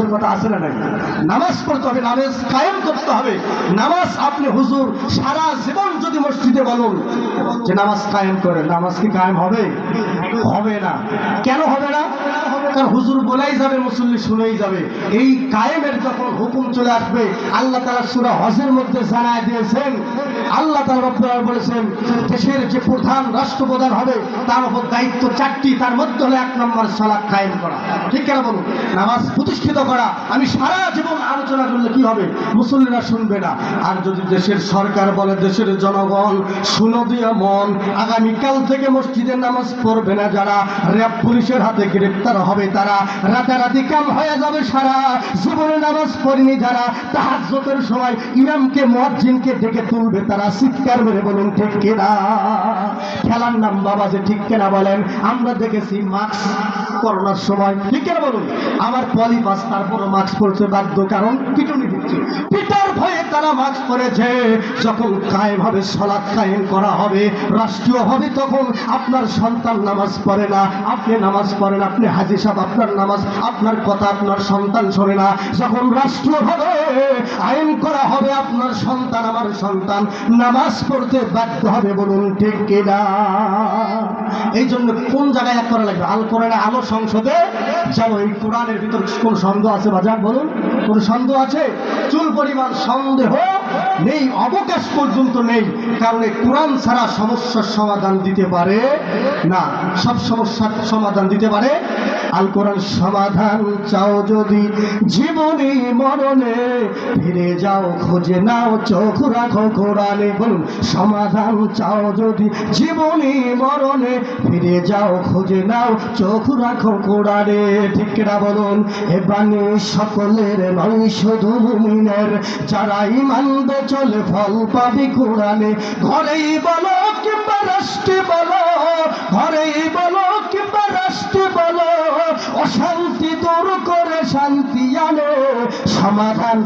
নামাজের কথা আছে না নাই? নামাজ পড়তে হবে, নামাজ কায়েম করতে হবে। নামাজ আপনি হুজুর সারা জীবন যদি মসজিদে বলুন যে নামাজ কায়েম করে, নামাজ কি কায়েম হবে? হবে না। কেন হবে না? কারণ হুজুর বলেই যাবে, মুসল্লি শুনেই যাবে। এই কায়েমের যখন হুকুম চলে আসবে, আল্লাহ তাআলা সূরা হজের মধ্যে জানায় দিয়েছেন, আল্লাহ তাআলা রব্বুল আলামিন বলেছেন দেশের যে প্রধান রাষ্ট্রপ্রধান হবে তার উপর দায়িত্ব 4টি, তার মধ্যে হলো 1 নম্বর সালাত কায়েম করা। ঠিক কেন বলুন? নামাজ প্রতিষ্ঠিত করা। আমি সারা জীবন আলোচনা করলে কি হবে? মুসল্লিরা শুনবে না। আর যদি দেশের সরকার বলে দেশের জনগণ শুনো দিয়া মন, আগামীকাল থেকে মসজিদে নামাজ পড়বে না যারা, র্যাব পুলিশের হাতে গ্রেপ্তার হবে তারা, রাতারাতি কাম হয়ে যাবে সারা জীবনে নামাজ পড়েনি যারা, তাহাজ্জুদের সময় ইমামকে মুয়াজ্জিনকে ডেকে তুলবে তারা। চিৎকার মেরে বলুন ঠিক কিনা? খেলার নাম বাবা যে ঠিক কিনা বলেন? আমরা দেখেছি মাস্ক করোনার সময়, ঠিক কিনা বলুন? আমার পলিপাস তারপর মাস্ক পরতে বাধ্য, কারণ পিটুনি দিচ্ছে, পিটার ভয়ে তারা মাস্ক পরেছে। যখন কায়েম হবে, সালাত কায়েম করা হবে রাষ্ট্রীয় হবে, তখন আপনার সন্তান নামাজ পড়ে না, আপনি নামাজ পড়েন, আপনি হাজী সাহেব আপনার নামাজ, আপনার কথা আপনার সন্তান শোনে না। যখন রাষ্ট্র হবে, আইন করা হবে, আপনার সন্তান আমার সন্তান নামাজ পড়তে বাধ্য হবে। বলুন ঠিক কিনা? এই জন্য কোন জায়গায় এক করা লাগবে? আল কোরআনে আলো সংসদে যাব। এই কোরআনের ভিতর কোন সন্দেহ আছে বাজার? বলুন, কোন সন্দেহ আছে? চুল পরিমাণ সন্দেহ নেই, অবকাশ পর্যন্ত নেই। কারণ এই কোরআন ছাড়া সমস্যার সমাধান দিতে পারে না। সব সমস্যার সমাধান দিতে পারে আল কোরআন। সমাধান চাও যদি জীবনে মরণে, ফিরে যাও খুঁজে নাও চোখ রাখো কোরআনে। বলুন, সমাধান চাও যদি জীবনে মরণে, ফিরে যাও খুঁজে নাও চোখ রাখো কোরআনে। ঠিক কিনা বলুন? এ বাণী সকলের নয় শুধু মুমিনের, যারা ইমানবে চলে ফল পাবে কোরআনে। ঘরেই বলো কিংবা রাষ্ট্রে বলো, ঘরেই বলো কিংবা রাষ্ট্রে বলো, অশান্তি দূর করে শান্তি আনে সমাধান।